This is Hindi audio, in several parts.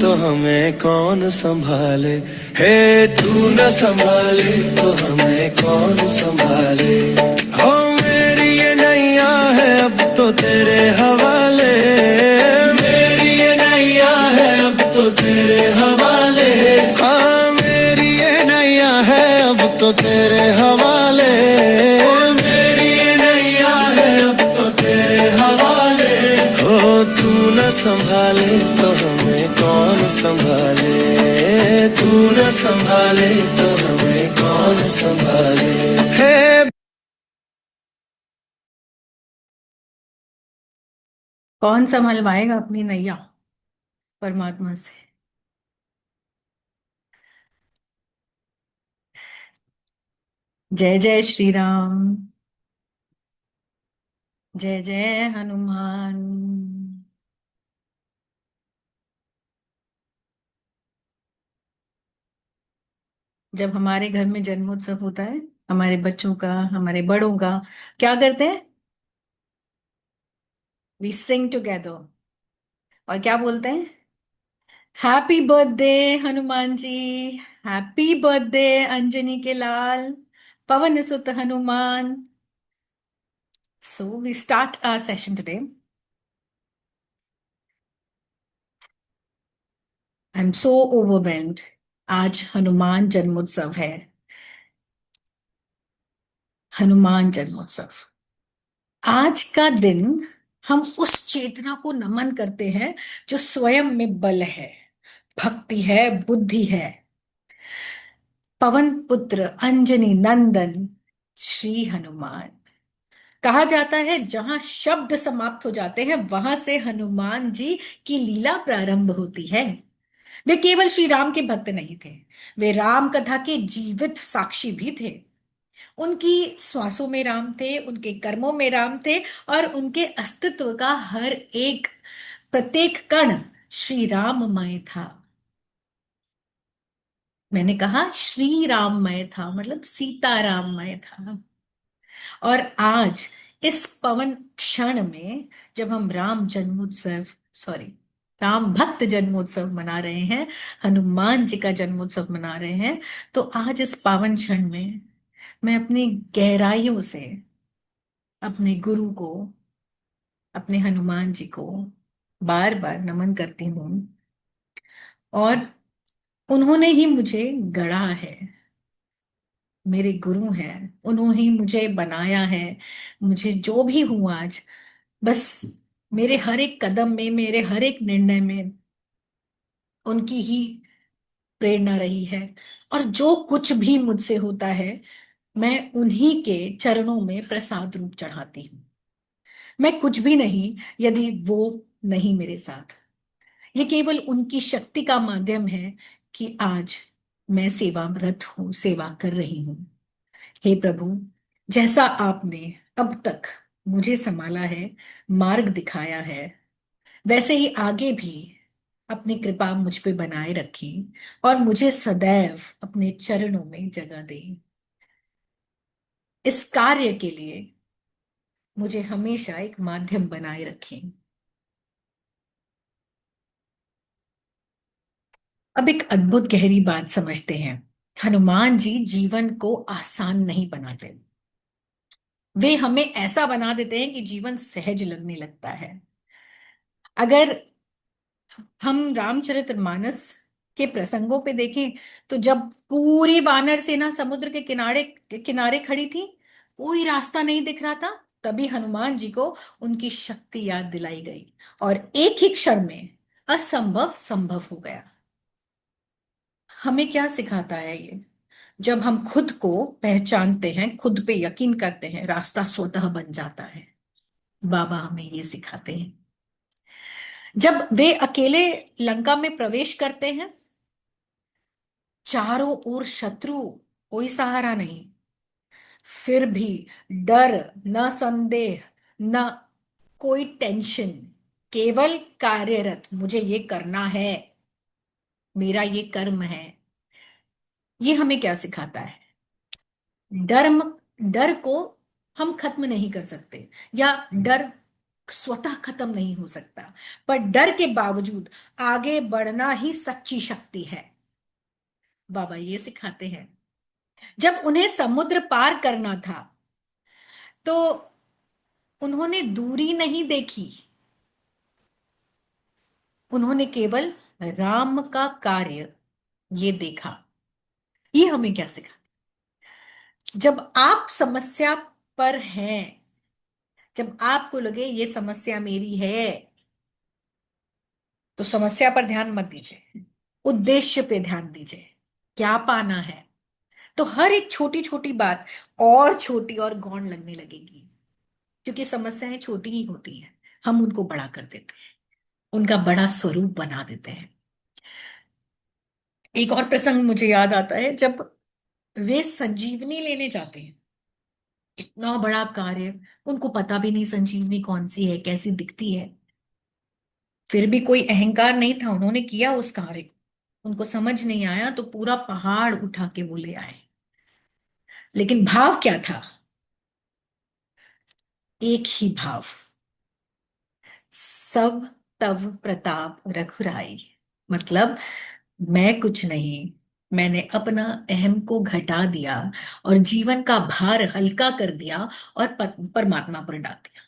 तो हमें कौन संभाले। हे तू न संभाले तो हमें कौन संभाले। हो मेरी ये नैया है अब तो तेरे हवाले। मेरी ये नैया है अब तो तेरे हवाले। हाँ मेरी ये नैया है अब तो तेरे हवाले। मेरी ये नैया है अब तो तेरे हवाले। हो तू न संभाले तो हमें कौन संभाले। तू न संभाले तो हमें कौन संभाले। हे कौन संभलवाएगा अपनी नैया परमात्मा से। जय जय श्री राम। जय जय हनुमान। जब हमारे घर में जन्मोत्सव होता है, हमारे बच्चों का, हमारे बड़ों का, क्या करते हैं? We sing together. और क्या बोलते हैं? Happy birthday Hanuman ji. Happy birthday Anjani के लाल, पवन सुत Hanuman. So we start our session today. I am so overwhelmed. आज हनुमान जन्मोत्सव है। हनुमान जन्मोत्सव। आज का दिन हम उस चेतना को नमन करते हैं जो स्वयं में बल है, भक्ति है, बुद्धि है। पवन पुत्र अंजनी नंदन श्री हनुमान। कहा जाता है जहां शब्द समाप्त हो जाते हैं वहां से हनुमान जी की लीला प्रारंभ होती है। वे केवल श्री राम के भक्त नहीं थे, वे राम कथा के जीवित साक्षी भी थे। उनकी श्वासों में राम थे, उनके कर्मों में राम थे, और उनके अस्तित्व का हर एक प्रत्येक कण श्री राममय था। मैंने कहा श्री राममय था, मतलब सीता राममय था। और आज इस पवन क्षण में जब हम राम जन्मोत्सव, सॉरी, राम भक्त जन्मोत्सव मना रहे हैं, हनुमान जी का जन्मोत्सव मना रहे हैं, तो आज इस पावन क्षण में मैं अपनी गहराइयों से अपने गुरु को, अपने हनुमान जी को बार बार नमन करती हूँ। और उन्होंने ही मुझे गढ़ा है, मेरे गुरु हैं, उन्होंने ही मुझे बनाया है। मुझे जो भी हूं आज, बस मेरे हर एक कदम में, मेरे हर एक निर्णय में उनकी ही प्रेरणा रही है। और जो कुछ भी मुझसे होता है, मैं उन्हीं के चरणों में प्रसाद रूप चढ़ाती हूँ। मैं कुछ भी नहीं यदि वो नहीं मेरे साथ। ये केवल उनकी शक्ति का माध्यम है कि आज मैं सेवारत हूं, सेवा कर रही हूं। हे प्रभु, जैसा आपने अब तक मुझे संभाला है, मार्ग दिखाया है, वैसे ही आगे भी अपनी कृपा मुझ पे बनाए रखें और मुझे सदैव अपने चरणों में जगह दें। इस कार्य के लिए मुझे हमेशा एक माध्यम बनाए रखें। अब एक अद्भुत गहरी बात समझते हैं। हनुमान जी जीवन को आसान नहीं बनाते, वे हमें ऐसा बना देते हैं कि जीवन सहज लगने लगता है। अगर हम रामचरितमानस के प्रसंगों पे देखें, तो जब पूरी वानर सेना समुद्र के किनारे किनारे खड़ी थी, कोई रास्ता नहीं दिख रहा था, तभी हनुमान जी को उनकी शक्ति याद दिलाई गई और एक ही क्षण में असंभव संभव हो गया। हमें क्या सिखाता है ये? जब हम खुद को पहचानते हैं, खुद पे यकीन करते हैं, रास्ता स्वतः बन जाता है। बाबा हमें ये सिखाते हैं। जब वे अकेले लंका में प्रवेश करते हैं, चारों ओर शत्रु, कोई सहारा नहीं, फिर भी डर, न संदेह, न कोई टेंशन, केवल कार्यरत, मुझे ये करना है, मेरा ये कर्म है। ये हमें क्या सिखाता है? डर डर को हम खत्म नहीं कर सकते, या डर स्वतः खत्म नहीं हो सकता, पर डर के बावजूद आगे बढ़ना ही सच्ची शक्ति है। बाबा ये सिखाते हैं। जब उन्हें समुद्र पार करना था तो उन्होंने दूरी नहीं देखी, उन्होंने केवल राम का कार्य ये देखा। ये हमें क्या सिखा? जब आप समस्या पर हैं, जब आपको लगे ये समस्या मेरी है, तो समस्या पर ध्यान मत दीजिए, उद्देश्य पे ध्यान दीजिए। क्या पाना है? तो हर एक छोटी छोटी बात और छोटी और गौण लगने लगेगी, क्योंकि समस्याएं छोटी ही होती हैं, हम उनको बड़ा कर देते हैं, उनका बड़ा स्वरूप बना देते हैं। एक और प्रसंग मुझे याद आता है, जब वे संजीवनी लेने जाते हैं, इतना बड़ा कार्य, उनको पता भी नहीं संजीवनी कौन सी है, कैसी दिखती है। फिर भी कोई अहंकार नहीं था, उन्होंने किया उस कार्य को। उनको समझ नहीं आया तो पूरा पहाड़ उठा के वो ले आए। लेकिन भाव क्या था? एक ही भाव, सब तव प्रताप रघुराई। मतलब मैं कुछ नहीं, मैंने अपना अहम को घटा दिया और जीवन का भार हल्का कर दिया और परमात्मा पर डाल दिया।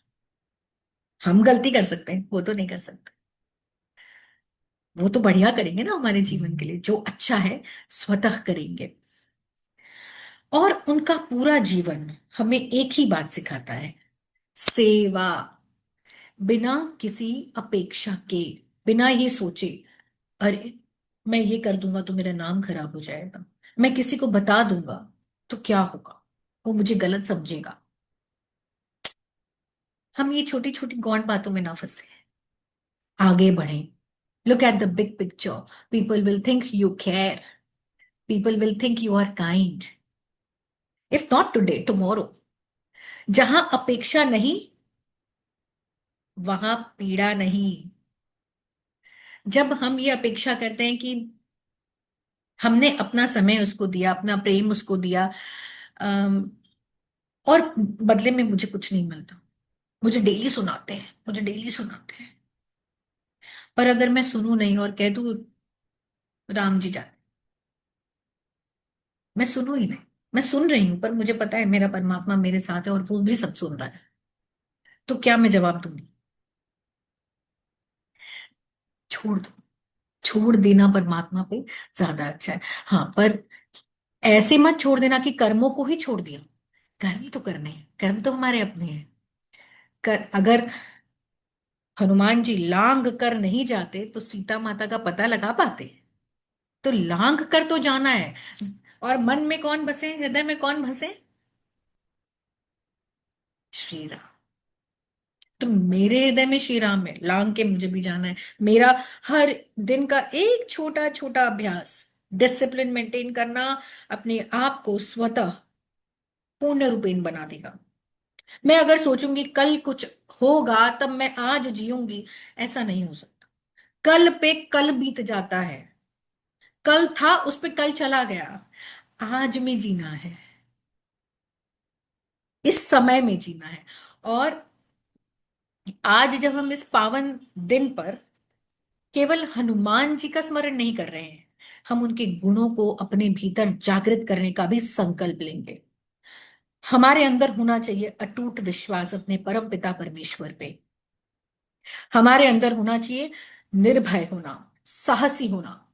हम गलती कर सकते हैं, वो तो नहीं कर सकते। वो तो बढ़िया करेंगे ना हमारे जीवन के लिए, जो अच्छा है स्वतः करेंगे। और उनका पूरा जीवन हमें एक ही बात सिखाता है, सेवा। बिना किसी अपेक्षा के, बिना ये सोचे अरे मैं ये कर दूंगा तो मेरा नाम खराब हो जाएगा, मैं किसी को बता दूंगा तो क्या होगा, वो मुझे गलत समझेगा। हम ये छोटी छोटी गौण बातों में ना फंसे, आगे बढ़ें। Look at the big picture. People will think you care, people will think you are kind, if not today tomorrow. जहां अपेक्षा नहीं, वहां पीड़ा नहीं। जब हम ये अपेक्षा करते हैं कि हमने अपना समय उसको दिया, अपना प्रेम उसको दिया, अम, और बदले में मुझे कुछ नहीं मिलता, मुझे डेली सुनाते हैं, मुझे डेली सुनाते हैं। पर अगर मैं सुनूं नहीं और कह दूं राम जी जाने, मैं सुनूं ही नहीं, मैं सुन रही हूं पर मुझे पता है मेरा परमात्मा मेरे साथ है और वो भी सब सुन रहा है, तो क्या मैं जवाब दूंगी? छोड़ दो। छोड़ देना परमात्मा पे ज्यादा अच्छा है। हाँ, पर ऐसे मत छोड़ देना कि कर्मों को ही छोड़ दिया। कर्म तो करने हैं, कर्म तो हमारे अपने हैं। अगर हनुमान जी लांग कर नहीं जाते तो सीता माता का पता लगा पाते? तो लांग कर तो जाना है। और मन में कौन बसे, हृदय में कौन बसे? श्री राम। तो मेरे हृदय में श्री राम है, लांग के मुझे भी जाना है। मेरा हर दिन का एक छोटा छोटा अभ्यास, डिसिप्लिन मेंटेन करना, अपने आप को स्वतः पूर्ण रूपेण बना देगा। मैं अगर सोचूंगी कल कुछ होगा तब मैं आज जीऊंगी, ऐसा नहीं हो सकता। कल पे कल बीत जाता है, कल था उस पे कल चला गया। आज में जीना है, इस समय में जीना है। और आज जब हम इस पावन दिन पर केवल हनुमान जी का स्मरण नहीं कर रहे हैं, हम उनके गुणों को अपने भीतर जागृत करने का भी संकल्प लेंगे। हमारे अंदर होना चाहिए अटूट विश्वास अपने परम पिता परमेश्वर पे। हमारे अंदर होना चाहिए निर्भय होना, साहसी होना।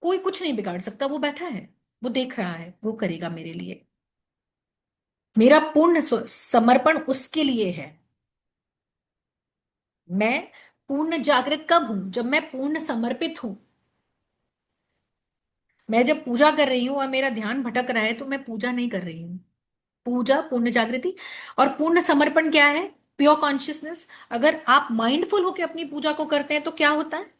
कोई कुछ नहीं बिगाड़ सकता, वो बैठा है, वो देख रहा है, वो करेगा मेरे लिए। मेरा पूर्ण समर्पण उसके लिए है। मैं पूर्ण जागृत कब हूं? जब मैं पूर्ण समर्पित हूं। मैं जब पूजा कर रही हूं और मेरा ध्यान भटक रहा है तो मैं पूजा नहीं कर रही हूं। पूजा पूर्ण जागृति। और पूर्ण समर्पण क्या है? Pure consciousness. अगर आप माइंडफुल होकर अपनी पूजा को करते हैं तो क्या होता है?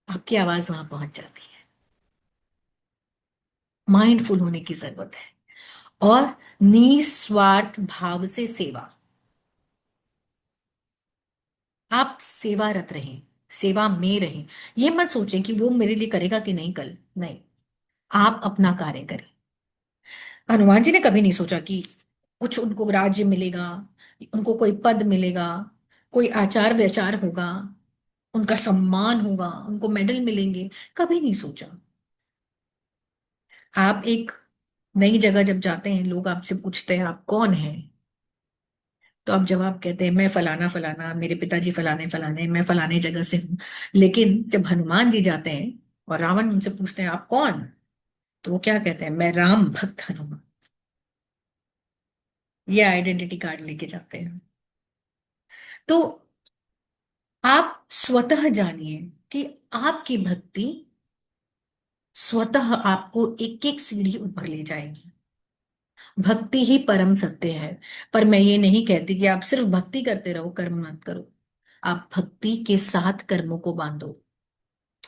आपकी आवाज वहां पहुंच जाती है। माइंडफुल होने की जरूरत है। और निस्वार्थ भाव से सेवा। आप सेवारत रहें, सेवा में रहें। ये मत सोचें कि वो मेरे लिए करेगा कि नहीं, कल नहीं। आप अपना कार्य करें। हनुमान जी ने कभी नहीं सोचा कि कुछ उनको राज्य मिलेगा, उनको कोई पद मिलेगा, कोई आचार विचार होगा, उनका सम्मान होगा, उनको मेडल मिलेंगे, कभी नहीं सोचा। आप एक नई जगह जब जाते हैं, लोग आपसे पूछते हैं आप कौन हैं, तो आप जवाब कहते हैं मैं फलाना फलाना, मेरे पिताजी फलाने फलाने, मैं फलाने जगह से हूँ। लेकिन जब हनुमान जी जाते हैं और रावण उनसे पूछते हैं आप कौन, तो वो क्या कहते हैं, मैं राम भक्त हनुमान। ये आइडेंटिटी कार्ड लेके जाते हैं। तो आप स्वतः जानिए कि आपकी भक्ति स्वतः आपको एक एक सीढ़ी ऊपर ले जाएगी। भक्ति ही परम सत्य है। पर मैं ये नहीं कहती कि आप सिर्फ भक्ति करते रहो, कर्म मत करो। आप भक्ति के साथ कर्मों को बांधो।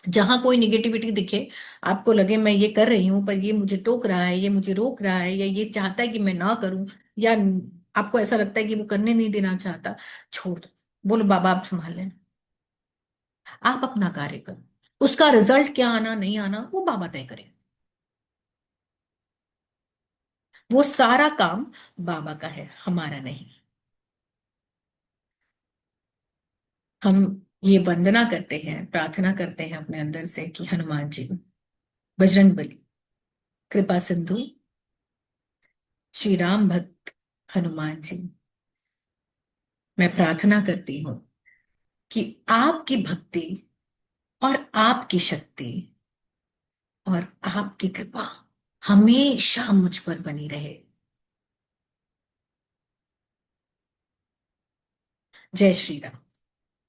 जहां कोई निगेटिविटी दिखे, आपको लगे मैं ये कर रही हूं पर ये मुझे टोक रहा है, ये मुझे रोक रहा है, या ये चाहता है कि मैं ना करूं, या आपको ऐसा लगता है कि वो करने नहीं देना चाहता, छोड़ दो। बोलो बाबा आप संभाल लें, आप अपना कार्य करो। उसका रिजल्ट क्या आना नहीं आना वो बाबा तय करें। वो सारा काम बाबा का है, हमारा नहीं। हम ये वंदना करते हैं, प्रार्थना करते हैं अपने अंदर से कि हनुमान जी, बजरंग बली, कृपा सिंधु, श्री राम भक्त हनुमान जी, मैं प्रार्थना करती हूँ कि आपकी भक्ति और आपकी शक्ति और आपकी कृपा हमेशा मुझ पर बनी रहे। जय श्री राम।